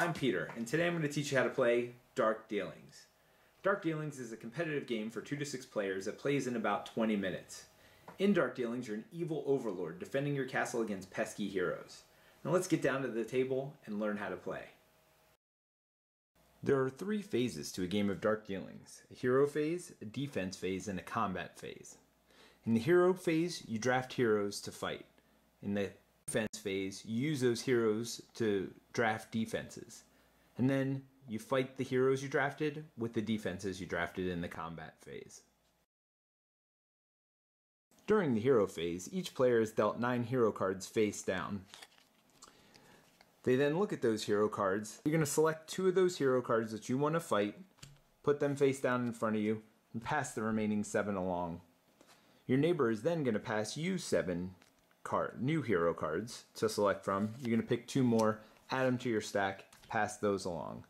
I'm Peter, and today I'm going to teach you how to play Dark Dealings. Dark Dealings is a competitive game for 2 to 6 players that plays in about 20 minutes. In Dark Dealings, you're an evil overlord defending your castle against pesky heroes. Now let's get down to the table and learn how to play. There are 3 phases to a game of Dark Dealings: a hero phase, a defense phase, and a combat phase. In the hero phase, you draft heroes to fight. In the defense phase, you use those heroes to draft defenses. And then you fight the heroes you drafted with the defenses you drafted in the combat phase. During the hero phase, each player is dealt 9 hero cards face down. They then look at those hero cards. You're going to select 2 of those hero cards that you want to fight, put them face down in front of you, and pass the remaining 7 along. Your neighbor is then going to pass you 7 new hero cards to select from. You're going to pick 2 more, add them to your stack, pass those along.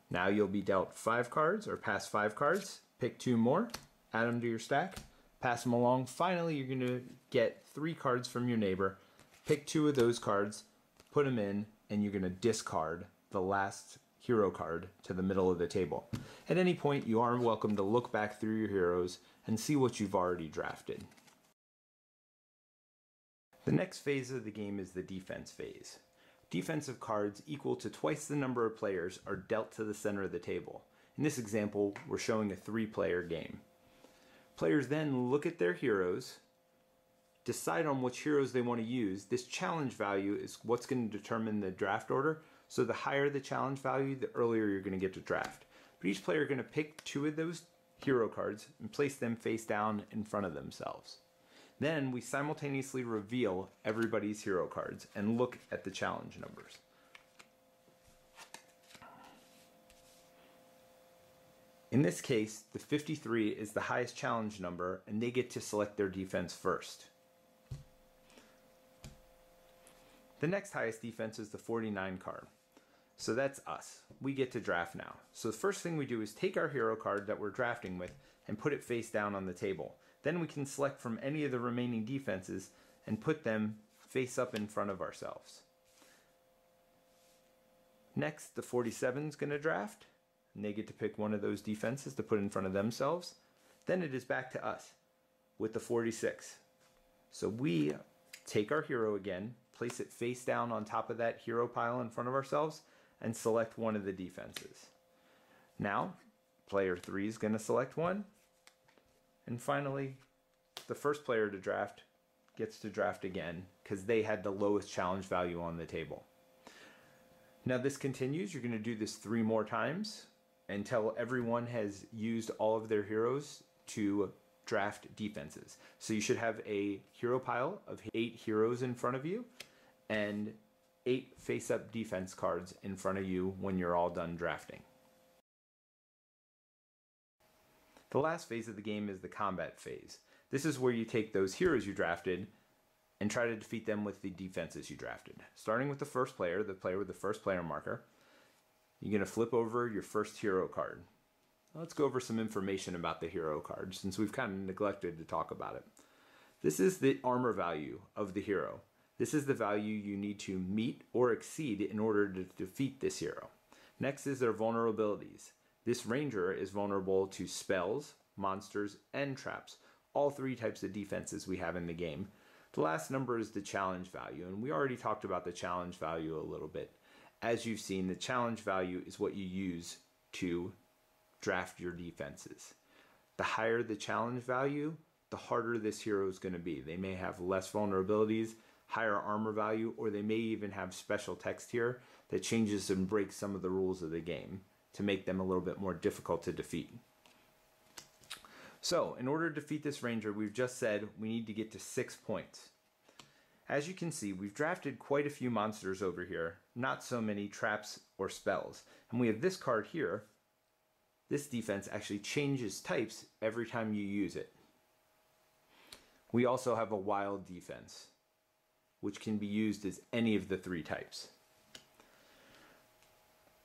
Now you'll be dealt 5 cards, or pass 5 cards, pick 2 more, add them to your stack, pass them along. Finally, you're going to get 3 cards from your neighbor, pick 2 of those cards, put them in, and you're going to discard the last hero card to the middle of the table. At any point, you are welcome to look back through your heroes and see what you've already drafted. The next phase of the game is the defense phase. Defensive cards equal to twice the number of players are dealt to the center of the table. In this example, we're showing a 3-player game. Players then look at their heroes, decide on which heroes they want to use. This challenge value is what's going to determine the draft order. So the higher the challenge value, the earlier you're going to get to draft. But each player is going to pick 2 of those hero cards and place them face down in front of themselves. Then we simultaneously reveal everybody's hero cards and look at the challenge numbers. In this case, the 53 is the highest challenge number, and they get to select their defense first. The next highest defense is the 49 card. So that's us. We get to draft now. So the first thing we do is take our hero card that we're drafting with and put it face down on the table. Then we can select from any of the remaining defenses and put them face up in front of ourselves. Next, the 47 is going to draft, and they get to pick one of those defenses to put in front of themselves. Then it is back to us with the 46. So we take our hero again, place it face down on top of that hero pile in front of ourselves, and select one of the defenses. Now, player 3 is going to select one. And finally, the first player to draft gets to draft again because they had the lowest challenge value on the table. Now this continues. You're going to do this 3 more times until everyone has used all of their heroes to draft defenses. So you should have a hero pile of 8 heroes in front of you and 8 face-up defense cards in front of you when you're all done drafting. The last phase of the game is the combat phase. This is where you take those heroes you drafted and try to defeat them with the defenses you drafted. Starting with the first player, the player with the first player marker, you're going to flip over your first hero card. Let's go over some information about the hero card since we've kind of neglected to talk about it. This is the armor value of the hero. This is the value you need to meet or exceed in order to defeat this hero. Next is their vulnerabilities. This ranger is vulnerable to spells, monsters, and traps, all 3 types of defenses we have in the game. The last number is the challenge value, and we already talked about the challenge value a little bit. As you've seen, the challenge value is what you use to draft your defenses. The higher the challenge value, the harder this hero is going to be. They may have less vulnerabilities, higher armor value, or they may even have special text here that changes and breaks some of the rules of the game to make them a little bit more difficult to defeat. So, in order to defeat this ranger, we've just said we need to get to 6 points. As you can see, we've drafted quite a few monsters over here, not so many traps or spells. And we have this card here. This defense actually changes types every time you use it. We also have a wild defense, which can be used as any of the 3 types.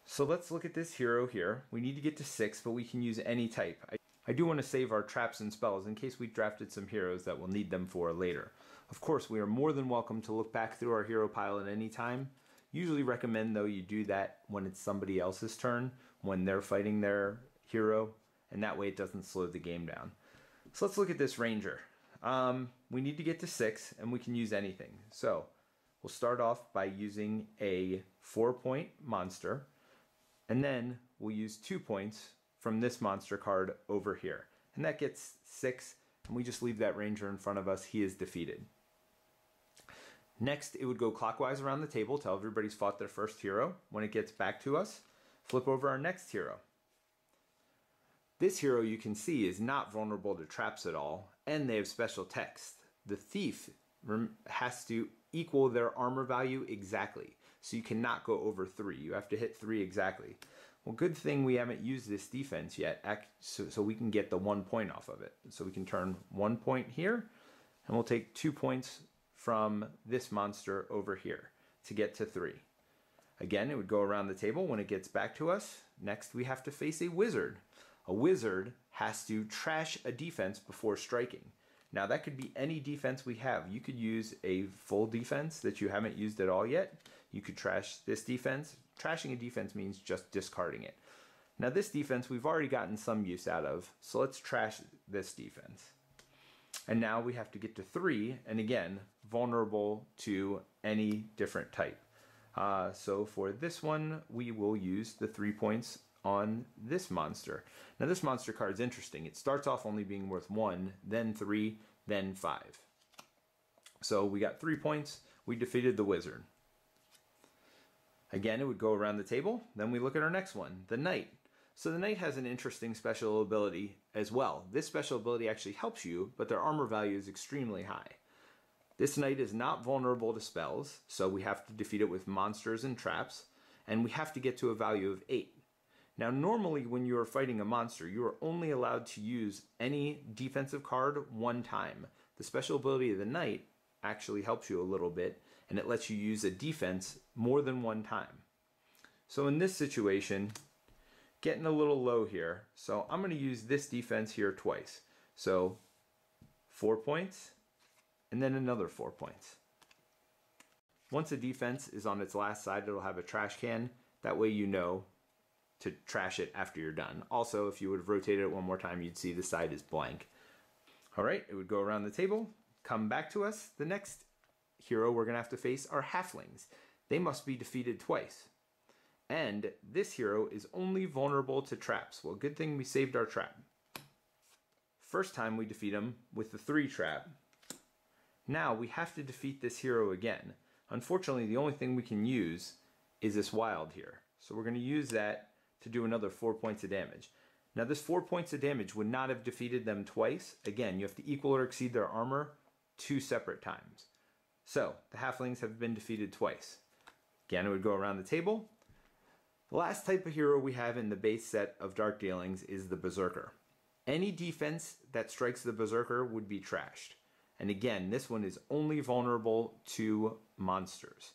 So let's look at this hero here. We need to get to 6, but we can use any type. I do want to save our traps and spells in case we drafted some heroes that we'll need them for later. Of course, we are more than welcome to look back through our hero pile at any time. Usually recommend though you do that when it's somebody else's turn, when they're fighting their hero, and that way it doesn't slow the game down. So let's look at this ranger. We need to get to 6, and we can use anything. So we'll start off by using a 4-point monster, and then we'll use 2 points from this monster card over here. And that gets 6, and we just leave that ranger in front of us. He is defeated. Next, it would go clockwise around the table till everybody's fought their first hero. When it gets back to us, flip over our next hero. This hero, you can see, is not vulnerable to traps at all, and they have special text. The thief has to equal their armor value exactly, so you cannot go over 3. You have to hit 3 exactly. Well, good thing we haven't used this defense yet, so we can get the 1 point off of it. So we can turn 1 point here, and we'll take 2 points from this monster over here to get to 3. Again, it would go around the table when it gets back to us. Next, we have to face a wizard. A wizard has to trash a defense before striking. Now, that could be any defense we have. You could use a full defense that you haven't used at all yet. You could trash this defense. Trashing a defense means just discarding it. Now, this defense we've already gotten some use out of, so let's trash this defense. And now we have to get to 3, and again, vulnerable to any different type. So for this one, we will use the 3 points on this monster. Now this monster card is interesting. It starts off only being worth 1, then 3, then 5. So we got 3 points. We defeated the wizard. Again, it would go around the table. Then we look at our next one, the knight. So the knight has an interesting special ability as well. This special ability actually helps you, but their armor value is extremely high. This knight is not vulnerable to spells, so we have to defeat it with monsters and traps, and we have to get to a value of 8. Now normally when you are fighting a monster, you are only allowed to use any defensive card 1 time. The special ability of the knight actually helps you a little bit, and it lets you use a defense more than 1 time. So in this situation, getting a little low here, so I'm going to use this defense here twice. So 4 points, and then another 4 points. Once a defense is on its last side, it'll have a trash can. That way you know to trash it after you're done. Also, if you would have rotated it one more time, you'd see the side is blank. All right, it would go around the table, come back to us. The next hero we're going to have to face are halflings. They must be defeated twice. And this hero is only vulnerable to traps. Well, good thing we saved our trap. First time we defeat him with the 3 trap. Now we have to defeat this hero again. Unfortunately, the only thing we can use is this wild here. So we're going to use that to do another 4 points of damage. Now this 4 points of damage would not have defeated them twice. Again, you have to equal or exceed their armor 2 separate times. So the halflings have been defeated twice. Again, it would go around the table. The last type of hero we have in the base set of Dark Dealings is the Berserker. Any defense that strikes the Berserker would be trashed. And again, this one is only vulnerable to monsters.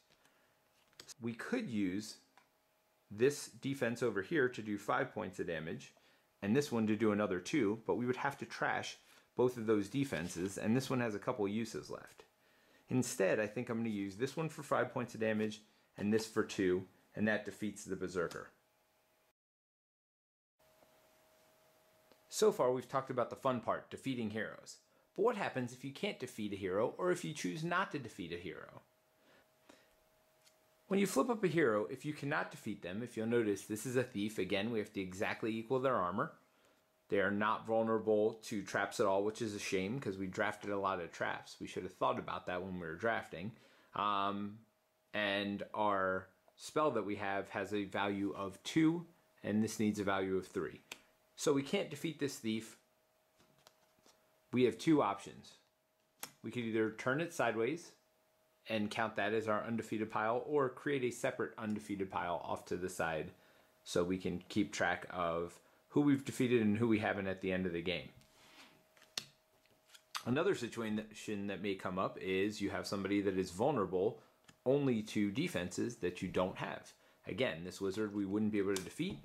We could use this defense over here to do 5 points of damage, and this one to do another 2, but we would have to trash both of those defenses, and this one has a couple uses left. Instead, I think I'm going to use this one for 5 points of damage, and this for 2, and that defeats the Berserker. So far, we've talked about the fun part, defeating heroes. But what happens if you can't defeat a hero, or if you choose not to defeat a hero? When you flip up a hero, if you cannot defeat them, if you'll notice this is a thief, again we have to exactly equal their armor. They are not vulnerable to traps at all, which is a shame because we drafted a lot of traps. We should have thought about that when we were drafting. And our spell that we have has a value of 2, and this needs a value of 3. So we can't defeat this thief. We have 2 options. We could either turn it sideways and count that as our undefeated pile, or create a separate undefeated pile off to the side so we can keep track of who we've defeated and who we haven't at the end of the game. Another situation that may come up is you have somebody that is vulnerable only to defenses that you don't have. Again, this wizard we wouldn't be able to defeat.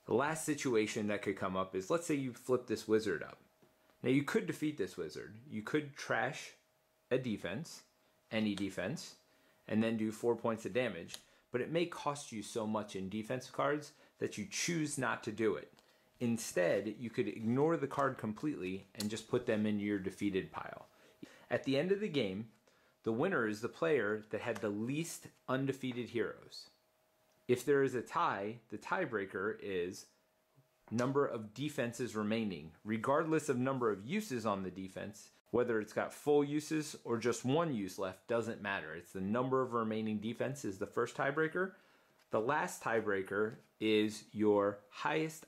The last situation that could come up is, let's say you flip this wizard up. Now you could defeat this wizard. You could trash a defense, any defense, and then do 4 points of damage, but it may cost you so much in defensive cards that you choose not to do it. Instead, you could ignore the card completely and just put them into your defeated pile. At the end of the game, the winner is the player that had the least undefeated heroes. If there is a tie, the tiebreaker is number of defenses remaining. Regardless of number of uses on the defense, whether it's got full uses or just one use left, doesn't matter. It's the number of remaining defense is the first tiebreaker. The last tiebreaker is your highest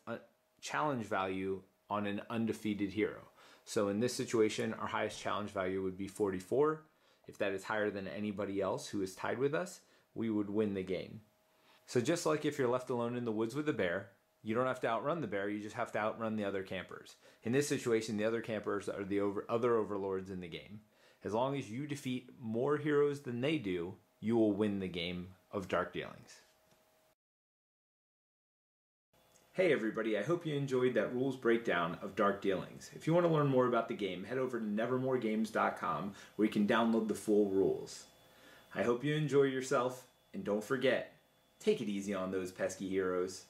challenge value on an undefeated hero. So in this situation, our highest challenge value would be 44. If that is higher than anybody else who is tied with us, we would win the game. So just like if you're left alone in the woods with a bear, you don't have to outrun the bear, you just have to outrun the other campers. In this situation, the other campers are the other overlords in the game. As long as you defeat more heroes than they do, you will win the game of Dark Dealings. Hey everybody, I hope you enjoyed that rules breakdown of Dark Dealings. If you want to learn more about the game, head over to nevermoregames.com where you can download the full rules. I hope you enjoy yourself, and don't forget, take it easy on those pesky heroes.